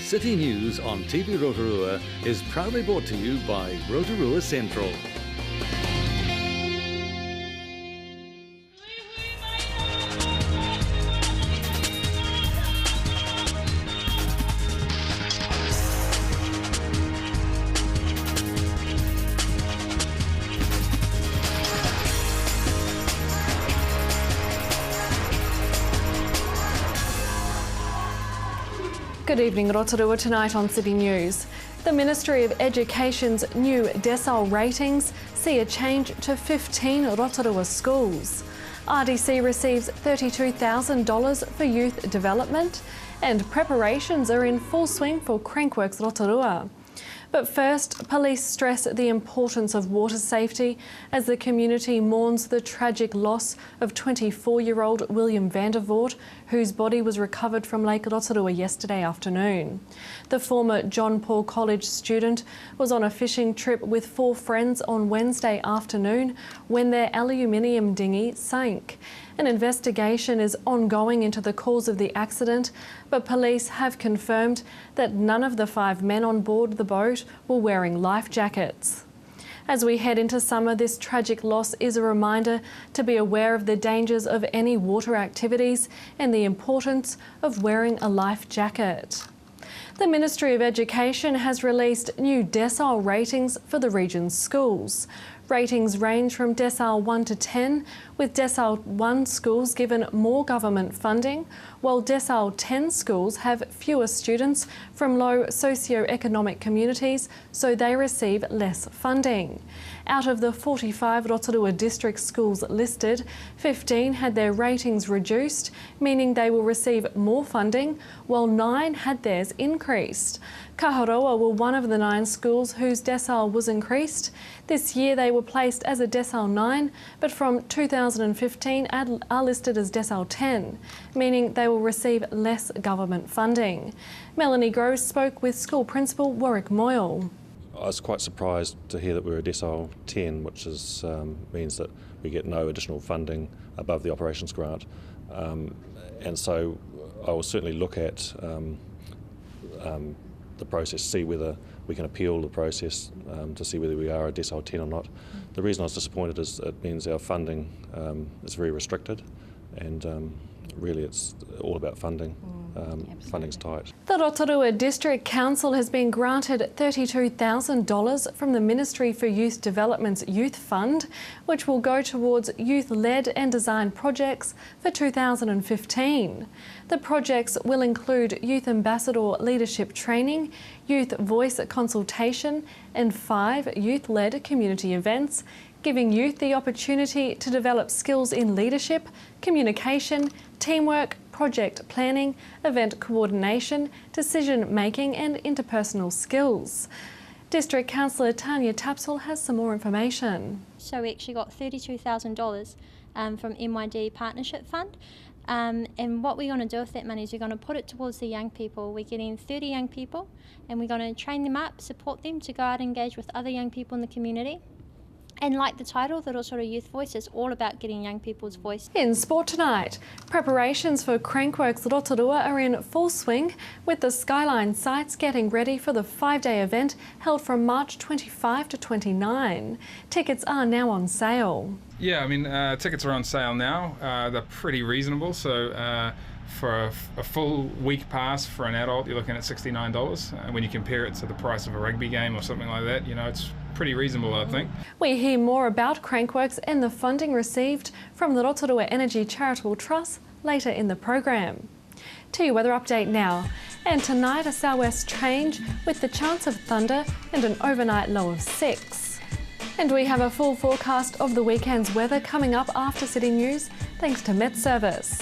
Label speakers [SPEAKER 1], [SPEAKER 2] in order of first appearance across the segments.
[SPEAKER 1] City News on TV Rotorua is proudly brought to you by Rotorua Central.
[SPEAKER 2] Good evening, Rotorua. Tonight on City News. The Ministry of Education's new decile ratings see a change to 15 Rotorua schools. RDC receives $32,000 for youth development, and preparations are in full swing for Crankworks Rotorua. But first, police stress the importance of water safety as the community mourns the tragic loss of 24-year-old William Vandervoort, whose body was recovered from Lake Rotorua yesterday afternoon. The former John Paul College student was on a fishing trip with 4 friends on Wednesday afternoon when their aluminium dinghy sank. An investigation is ongoing into the cause of the accident, but police have confirmed that none of the 5 men on board the boat were wearing life jackets. As we head into summer, this tragic loss is a reminder to be aware of the dangers of any water activities and the importance of wearing a life jacket. The Ministry of Education has released new decile ratings for the region's schools. Ratings range from decile 1 to 10, with decile 1 schools given more government funding, while decile 10 schools have fewer students from low socio-economic communities, so they receive less funding. Out of the 45 Rotorua district schools listed, 15 had their ratings reduced, meaning they will receive more funding, while 9 had theirs increased. Kaharoa were one of the 9 schools whose decile was increased. This year they were placed as a decile 9, but from 2015 are listed as decile 10, meaning they will receive less government funding. Melanie Groves spoke with school principal Warwick Moyle.
[SPEAKER 3] I was quite surprised to hear that we're a decile 10, which is, means that we get no additional funding above the operations grant. And so I will certainly look at the process, see whether we can appeal the process to see whether we are a decile 10 or not. The reason I was disappointed is it means our funding is very restricted, and really it's all about funding. Funding's tight.
[SPEAKER 2] The Rotorua District Council has been granted $32,000 from the Ministry for Youth Development's Youth Fund, which will go towards youth-led and designed projects for 2015. The projects will include Youth Ambassador Leadership Training, Youth Voice Consultation and 5 youth-led community events, giving youth the opportunity to develop skills in leadership, communication, teamwork, project planning, event coordination, decision-making and interpersonal skills. District Councillor Tanya Tapsell has some more information.
[SPEAKER 4] So we actually got $32,000 from MYD Partnership Fund. And what we're going to do with that money is we're going to put it towards the young people. We're getting 30 young people and we're going to train them up, support them to go out and engage with other young people in the community. And like the title, the Rotorua Youth Voice is all about getting young people's voice.
[SPEAKER 2] In sport tonight, preparations for Crankworks Rotorua are in full swing, with the Skyline sites getting ready for the 5-day event held from March 25 to 29. Tickets are now on sale.
[SPEAKER 5] Yeah, I mean, tickets are on sale now. They're pretty reasonable. So for a full week pass for an adult, you're looking at $69. When you compare it to the price of a rugby game or something like that, you know, it's pretty reasonable, I think.
[SPEAKER 2] We hear more about Crankworks and the funding received from the Rotorua Energy Charitable Trust later in the program. To your weather update now. And tonight, a southwest change with the chance of thunder and an overnight low of 6. And we have a full forecast of the weekend's weather coming up after City News, thanks to Met Service.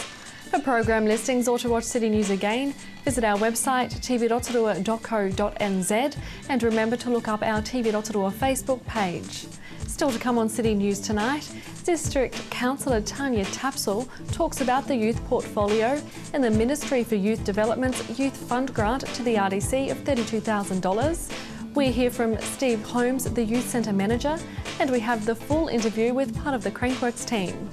[SPEAKER 2] For program listings or to watch City News again, visit our website tvrotorua.co.nz and remember to look up our TV Rotorua Facebook page. Still to come on City News tonight, District Councillor Tanya Tapsell talks about the youth portfolio and the Ministry for Youth Development's Youth Fund grant to the RDC of $32,000. We hear from Steve Holmes, the Youth Centre Manager, and we have the full interview with part of the Crankworks team.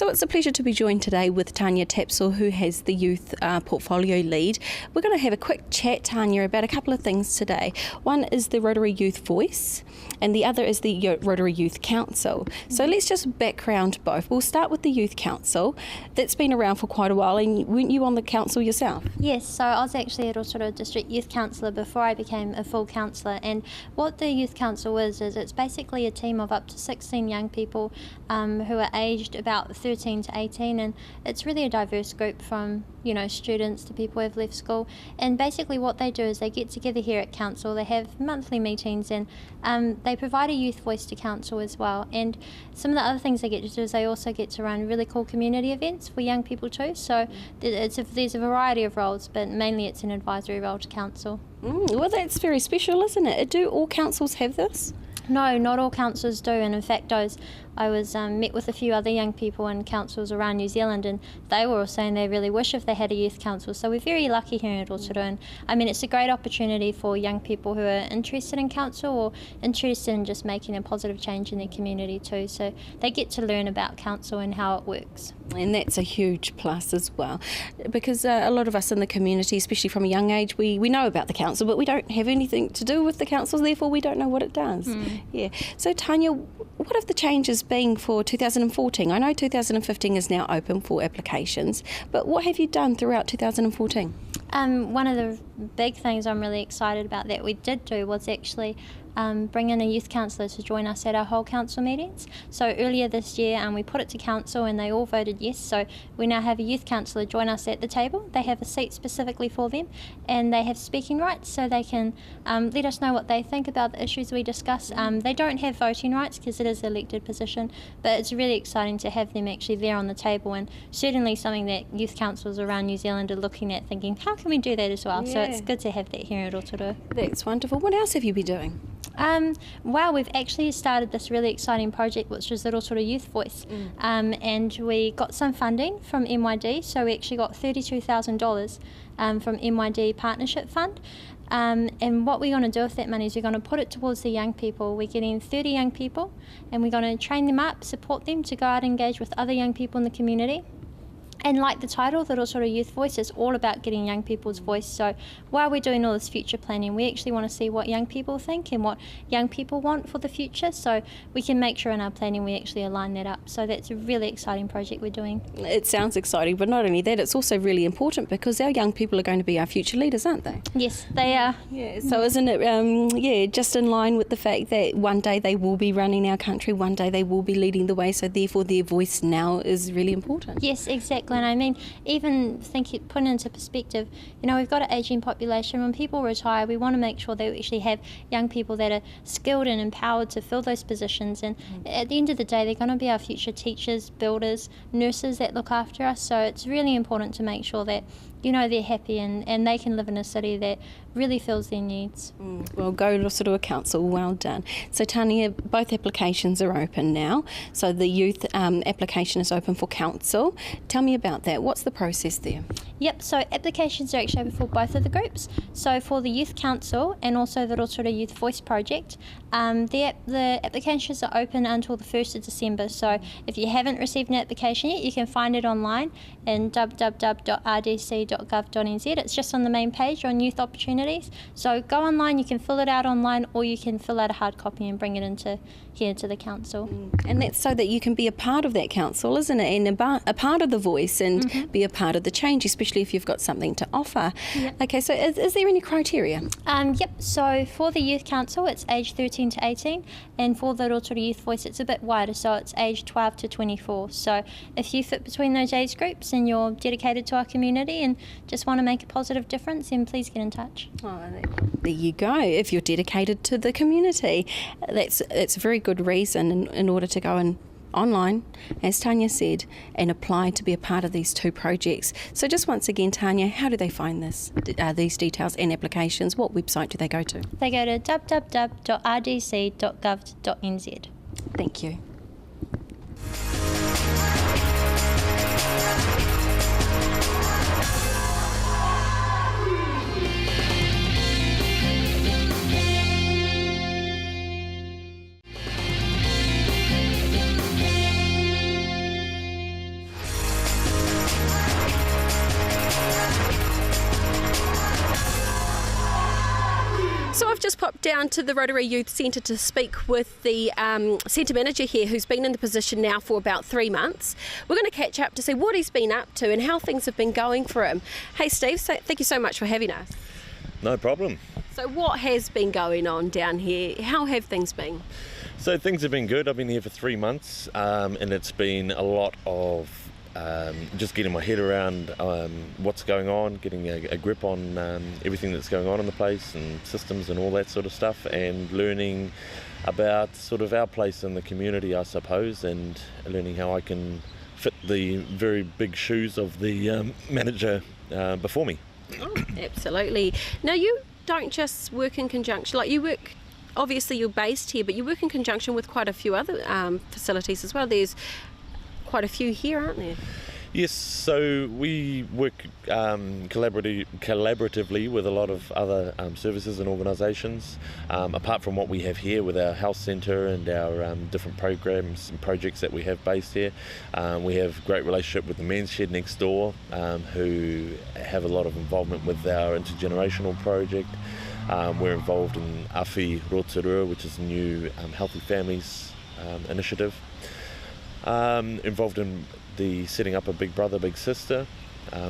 [SPEAKER 6] So it's a pleasure to be joined today with Tanya Tapsell, who has the youth portfolio lead. We're going to have a quick chat, Tanya, about a couple of things today. One is the Rotorua Youth Voice, and the other is the Rotorua Youth Council. So let's just background both. We'll start with the Youth Council. That's been around for quite a while, and weren't you on the council yourself?
[SPEAKER 4] Yes, so I was actually a Rotorua District Youth Councillor before I became a full councillor, and what the Youth Council is it's basically a team of up to 16 young people who are aged about 13 to 18, and it's really a diverse group from students to people who have left school. And basically what they do is they get together here at council, they have monthly meetings, and they provide a youth voice to council as well. And some of the other things they get to do is they also get to run really cool community events for young people too. So there's a variety of roles, but mainly it's an advisory role to council.
[SPEAKER 6] Well, that's very special, isn't it? Do all councils have this?
[SPEAKER 4] No, not all councils do, and in fact I was met with a few other young people in councils around New Zealand, and they were all saying they really wish if they had a youth council. So we're very lucky here in Rotorua, and I mean it's a great opportunity for young people who are interested in council or interested in just making a positive change in their community too. So they get to learn about council and how it works.
[SPEAKER 6] And that's a huge plus as well, because a lot of us in the community, especially from a young age, we know about the council, but we don't have anything to do with the council, therefore we don't know what it does. Yeah. So Tanya, what have the changes been for 2014? I know 2015 is now open for applications, but what have you done throughout 2014?
[SPEAKER 4] One of the big things I'm really excited about that we did do was actually bring in a youth councillor to join us at our whole council meetings. So earlier this year we put it to council and they all voted yes, so we now have a youth councillor join us at the table. They have a seat specifically for them and they have speaking rights, so they can let us know what they think about the issues we discuss. They don't have voting rights because it is an elected position, but it's really exciting to have them actually there on the table, and certainly something that youth councils around New Zealand are looking at thinking, how can we do that as well? So it's good to have that here in Rotorua.
[SPEAKER 6] That's wonderful. What else have you been doing?
[SPEAKER 4] Well, we've actually started this really exciting project, which is the Rotorua Youth Voice, and we got some funding from MYD, so we actually got $32,000 from MYD Partnership Fund. And what we're going to do with that money is we're going to put it towards the young people. We're getting 30 young people, and we're going to train them up, support them to go out and engage with other young people in the community. And like the title, the Rotorua Youth Voice is all about getting young people's voice. So while we're doing all this future planning, we actually want to see what young people think and what young people want for the future, so we can make sure in our planning we actually align that up. So that's a really exciting project we're doing.
[SPEAKER 6] It sounds exciting, but not only that, it's also really important because our young people are going to be our future leaders, aren't they?
[SPEAKER 4] Yes, they are.
[SPEAKER 6] Yeah. So isn't it, just in line with the fact that one day they will be running our country, one day they will be leading the way, so therefore their voice now is really important.
[SPEAKER 4] Yes, exactly. And I mean, even put into perspective, we've got an ageing population. When people retire, we want to make sure that we actually have young people that are skilled and empowered to fill those positions. And at the end of the day, they're going to be our future teachers, builders, nurses that look after us. So it's really important to make sure that they're happy and they can live in a city that really fills their needs.
[SPEAKER 6] Well, go Rotorua Council, well done. So Tanya, both applications are open now. So the youth application is open for council. Tell me about that. What's the process there?
[SPEAKER 4] Yep, so applications are actually open for both of the groups. So for the Youth Council and also the Rotorua Youth Voice Project, the applications are open until the 1st of December. So if you haven't received an application yet, you can find it online in www.rdc.gov.nz. It's just on the main page on youth opportunities. So go online, you can fill it out online, or you can fill out a hard copy and bring it here to the council.
[SPEAKER 6] And that's so that you can be a part of that council, isn't it? And a part of the voice and be a part of the change, especially if you've got something to offer. Yep. Okay, so is there any criteria?
[SPEAKER 4] Yep, so for the Youth Council, it's age 13 to 18, and for the Rotorua Youth Voice, it's a bit wider, so it's age 12 to 24. So if you fit between those age groups and you're dedicated to our community and just want to make a positive difference, then please get in touch.
[SPEAKER 6] Oh, there you go. If you're dedicated to the community, that's a very good reason in order to go and online, as Tanya said, and apply to be a part of these two projects. So just once again, Tanya, how do they find these details and applications? What website do they go to?
[SPEAKER 4] They go to www.rdc.gov.nz.
[SPEAKER 6] Thank you. down to the Rotorua Youth Centre to speak with the centre manager here, who's been in the position now for about 3 months. We're going to catch up to see what he's been up to and how things have been going for him. Hey Steve, thank you so much for having us.
[SPEAKER 7] No problem.
[SPEAKER 6] So what has been going on down here? How have things been?
[SPEAKER 7] So things have been good. I've been here for 3 months, and it's been a lot of just getting my head around what's going on, getting a grip on everything that's going on in the place and systems and all that sort of stuff, and learning about sort of our place in the community, I suppose, and learning how I can fit the very big shoes of the manager before me.
[SPEAKER 6] Oh, absolutely. Now, you don't just work in conjunction, like you work, obviously you're based here, but you work in conjunction with quite a few other facilities as well. There's quite a few here, aren't there?
[SPEAKER 7] Yes, so we work collaboratively with a lot of other services and organisations. Apart from what we have here with our health centre and our different programs and projects that we have based here, we have a great relationship with the Men's Shed next door, who have a lot of involvement with our intergenerational project. We're involved in Rotorua, which is a new Healthy Families initiative. Involved in the setting up a Big Brother, Big Sister,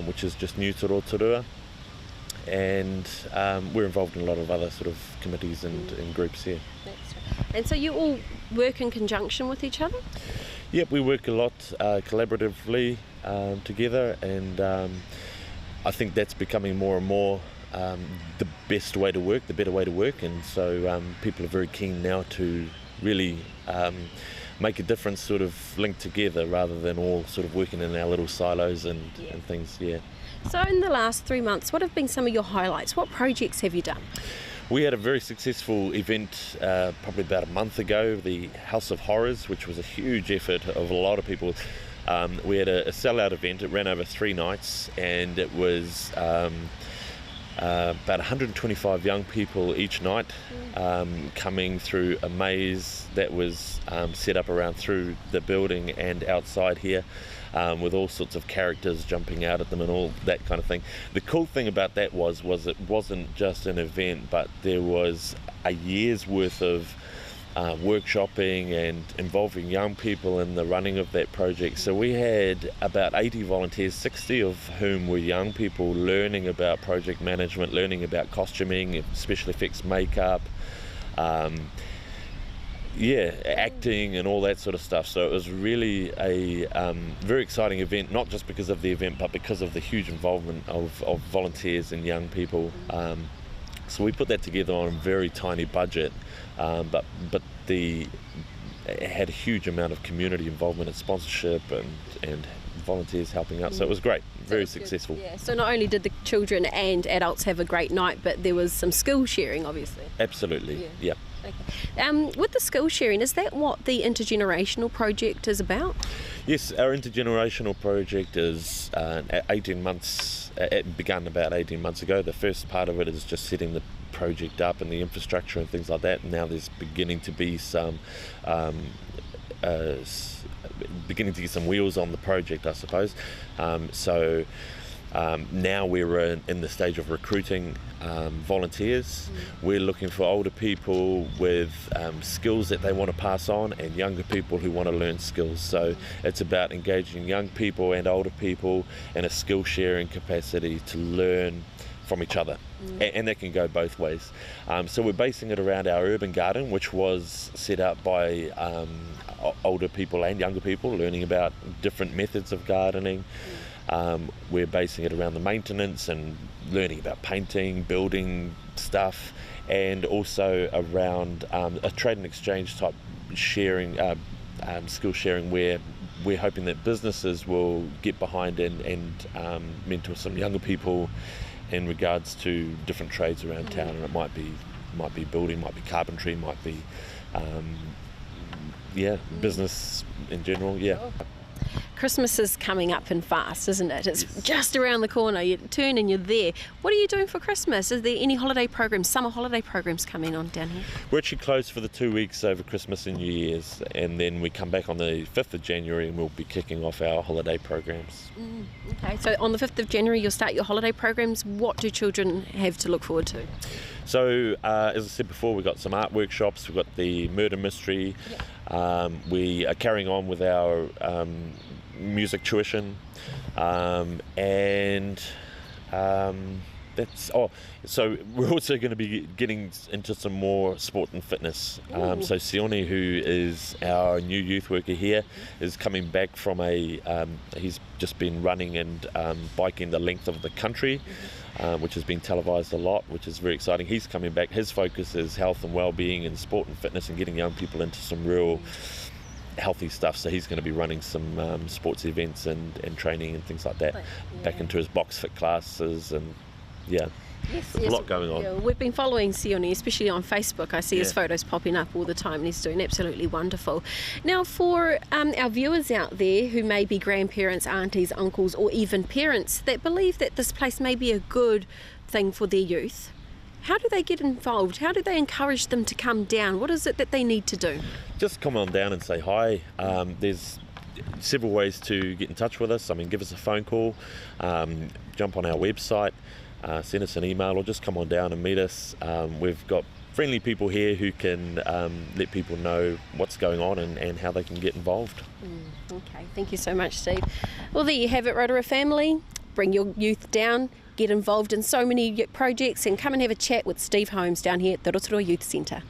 [SPEAKER 7] which is just new to Rotorua, and we're involved in a lot of other sort of committees and groups here.
[SPEAKER 6] And so you all work in conjunction with each other?
[SPEAKER 7] Yep, we work a lot collaboratively together, and I think that's becoming more and more the best way to work, the better way to work, and so people are very keen now to really make a difference, sort of linked together rather than all sort of working in our little silos and things, yeah.
[SPEAKER 6] So in the last 3 months, what have been some of your highlights? What projects have you done?
[SPEAKER 7] We had a very successful event probably about a month ago, the House of Horrors, which was a huge effort of a lot of people. We had a sellout event. It ran over 3 nights, and it was about 125 young people each night coming through a maze that was set up around through the building and outside here, with all sorts of characters jumping out at them and all that kind of thing. The cool thing about that was it wasn't just an event, but there was a year's worth of workshopping and involving young people in the running of that project. So we had about 80 volunteers, 60 of whom were young people learning about project management, learning about costuming, special effects makeup, acting and all that sort of stuff. So it was really a very exciting event, not just because of the event, but because of the huge involvement of volunteers and young people. So we put that together on a very tiny budget, but it had a huge amount of community involvement and sponsorship and volunteers helping out. So it was great, very successful.
[SPEAKER 6] Yeah. So not only did the children and adults have a great night, but there was some skill sharing, obviously.
[SPEAKER 7] Absolutely, yeah.
[SPEAKER 6] Okay. With the skill sharing, is that what the intergenerational project is about?
[SPEAKER 7] Yes, our intergenerational project is 18 months. It began about 18 months ago. The first part of it is just setting the project up and the infrastructure and things like that. And now there's beginning to be some wheels on the project, I suppose. Now we're in the stage of recruiting volunteers. We're looking for older people with skills that they want to pass on, and younger people who want to learn skills. So it's about engaging young people and older people in a skill sharing capacity to learn from each other, and that can go both ways. So we're basing it around our urban garden, which was set up by older people and younger people learning about different methods of gardening. We're basing it around the maintenance and learning about painting, building stuff, and also around a trade and exchange type sharing, skill sharing, where we're hoping that businesses will get behind and mentor some younger people in regards to different trades around town. And it might be building, might be carpentry, might be business in general.
[SPEAKER 6] Christmas is coming up and fast, isn't it? It's just around the corner. You turn and you're there. What are you doing for Christmas? Is there any holiday programs, summer holiday programs coming on down here?
[SPEAKER 7] We're actually closed for the 2 weeks over Christmas and New Year's, and then we come back on the 5th of January and we'll be kicking off our holiday programs.
[SPEAKER 6] Okay, so on the 5th of January you'll start your holiday programs. What do children have to look forward to?
[SPEAKER 7] So, as I said before, we've got some art workshops, we've got the murder mystery, we are carrying on with our music tuition, so we're also going to be getting into some more sport and fitness. So Sione, who is our new youth worker here, is coming back from he's just been running and biking the length of the country, which has been televised a lot, which is very exciting. He's coming back. His focus is health and well-being and sport and fitness and getting young people into some real healthy stuff. So he's going to be running some sports events and training and things like that, back into his box fit classes, and there's a lot going on.
[SPEAKER 6] Yeah, we've been following Sione, especially on Facebook. I see his photos popping up all the time, and he's doing absolutely wonderful. Now, for our viewers out there who may be grandparents, aunties, uncles, or even parents that believe that this place may be a good thing for their youth, how do they get involved? How do they encourage them to come down? What is it that they need to do?
[SPEAKER 7] Just come on down and say hi. There's several ways to get in touch with us. I mean, give us a phone call, jump on our website, send us an email, or just come on down and meet us. We've got friendly people here who can let people know what's going on and how they can get involved.
[SPEAKER 6] Okay, thank you so much, Steve. Well, there you have it, Rotorua family. Bring your youth down, get involved in so many projects, and come and have a chat with Steve Holmes down here at the Rotorua Youth Centre.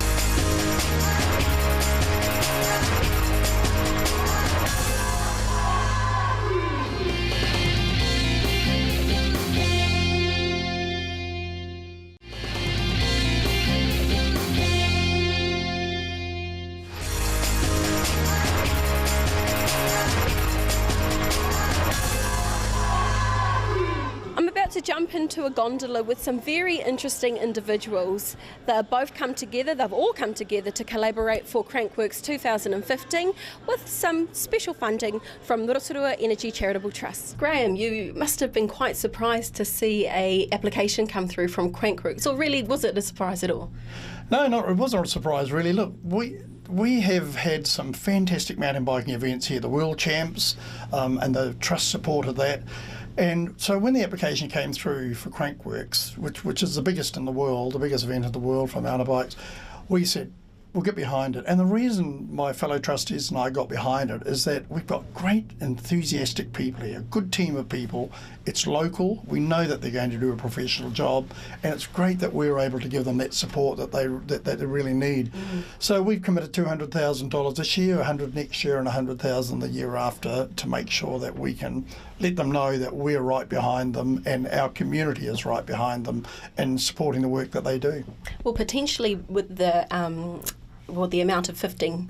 [SPEAKER 6] To jump into a gondola with some very interesting individuals. They've all come together to collaborate for Crankworks 2015 with some special funding from the Rotorua Energy Charitable Trust. Graham, you must have been quite surprised to see a application come through from Crankworks, or really was it a surprise at all?
[SPEAKER 8] No, it wasn't a surprise really. Look, we have had some fantastic mountain biking events here, the World Champs, and the Trust supported that. And so when the application came through for Crankworks, which is the biggest in the world, the biggest event in the world for mountain bikes, we said, we'll get behind it. And the reason my fellow trustees and I got behind it is that we've got great enthusiastic people here, a good team of people. It's local. We know that they're going to do a professional job, and it's great that we're able to give them that support that they really need. So we've committed $200,000 this year, $100,000 next year, and $100,000 the year after, to make sure that we can let them know that we're right behind them and our community is right behind them in supporting the work that they do.
[SPEAKER 6] Well, potentially with the amount of $15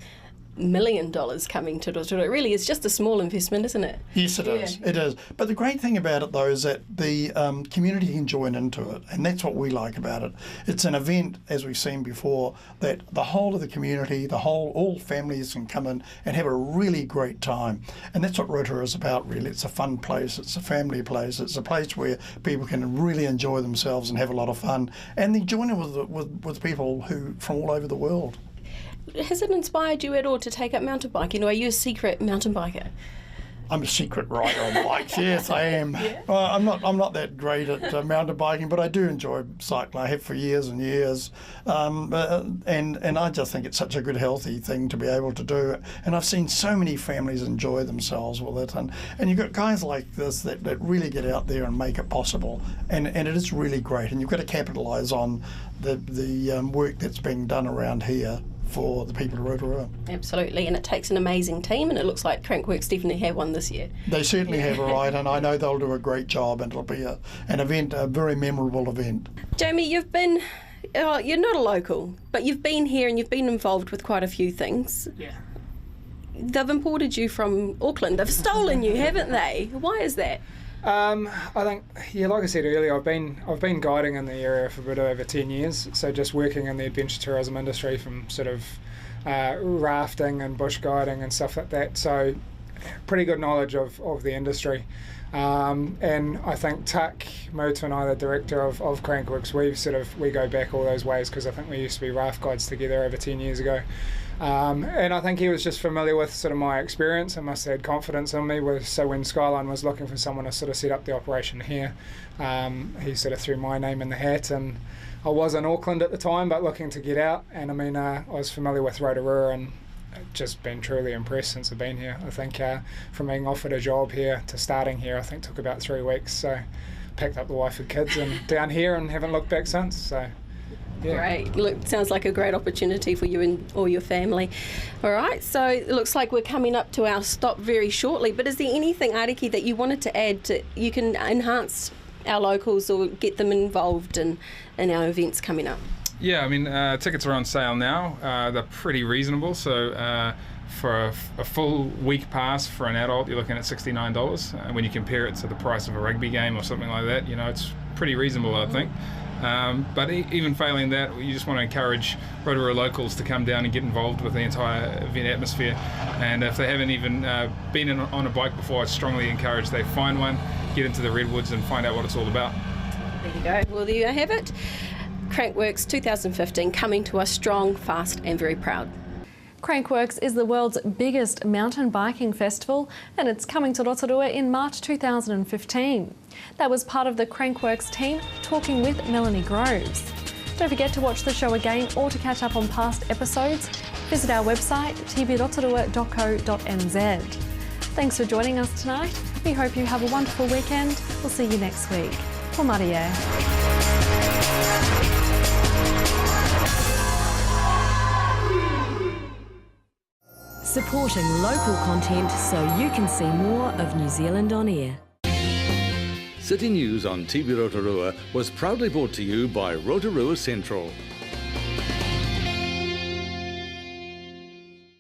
[SPEAKER 6] million coming to Rotorua, it really is just a small investment, isn't it?
[SPEAKER 8] Yes, it is. It is. But the great thing about it, though, is that the community can join into it, and that's what we like about it. It's an event, as we've seen before, that the whole of the community, all families can come in and have a really great time. And that's what Rotorua is about, really. It's a fun place. It's a family place. It's a place where people can really enjoy themselves and have a lot of fun. And they join in with people who from all over the world.
[SPEAKER 6] Has it inspired you at all to take up mountain biking, or are you a secret mountain biker?
[SPEAKER 8] I'm a secret rider on bikes. Yes, I am.
[SPEAKER 6] Yeah.
[SPEAKER 8] Well, I'm not that great at mountain biking, but I do enjoy cycling. I have for years and years, and I just think it's such a good, healthy thing to be able to do. And I've seen so many families enjoy themselves with it, and you've got guys like this that really get out there and make it possible, and it is really great. And you've got to capitalise on the work that's being done around here for the people of Rotorua.
[SPEAKER 6] Absolutely, and it takes an amazing team, and it looks like Crankworks definitely have one this year.
[SPEAKER 8] They certainly have a right, and I know they'll do a great job, and it'll be an event, a very memorable event.
[SPEAKER 6] Jamie, you've been, you're not a local, but you've been here and you've been involved with quite a few things.
[SPEAKER 9] Yeah.
[SPEAKER 6] They've imported you from Auckland. They've stolen you, haven't they? Why is that?
[SPEAKER 9] I think, like I said earlier, I've been guiding in the area for a bit over 10 years, so just working in the adventure tourism industry, from sort of rafting and bush guiding and stuff like that, so pretty good knowledge of the industry. And I think Tuck Motu and I, the director of Crankworks, we go back all those ways, because I think we used to be raft guides together over 10 years ago. And I think he was just familiar with sort of my experience and must have had confidence in me. So when Skyline was looking for someone to sort of set up the operation here, he sort of threw my name in the hat, and I was in Auckland at the time, but looking to get out. And I mean, I was familiar with Rotorua and just been truly impressed since I've been here. I think from being offered a job here to starting here, I think took about 3 weeks. So packed up the wife and kids and down here and haven't looked back since. So yeah.
[SPEAKER 6] Great. Look, sounds like a great opportunity for you and all your family. All right, so it looks like we're coming up to our stop very shortly, but is there anything, Ariki, that you wanted to add to, you can enhance our locals or get them involved in our events coming up?
[SPEAKER 5] Yeah, I mean, tickets are on sale now. They're pretty reasonable. So for a full week pass for an adult, you're looking at $69. When you compare it to the price of a rugby game or something like that, you know, it's pretty reasonable, I think. But even failing that, you just want to encourage Rotorua locals to come down and get involved with the entire event atmosphere. And if they haven't even been on a bike before, I'd strongly encourage they find one, get into the redwoods and find out what it's all about.
[SPEAKER 6] There you go. Well, there you have it. Crankworks 2015 coming to us strong, fast and very proud.
[SPEAKER 2] Crankworks is the world's biggest mountain biking festival and it's coming to Rotorua in March 2015. That was part of the Crankworks team talking with Melanie Groves. Don't forget to watch the show again or to catch up on past episodes. Visit our website tvrotorua.co.nz. Thanks for joining us tonight. We hope you have a wonderful weekend. We'll see you next week. Ko Maria.
[SPEAKER 10] Supporting local content so you can see more of New Zealand on air.
[SPEAKER 1] City News on TV Rotorua was proudly brought to you by Rotorua Central.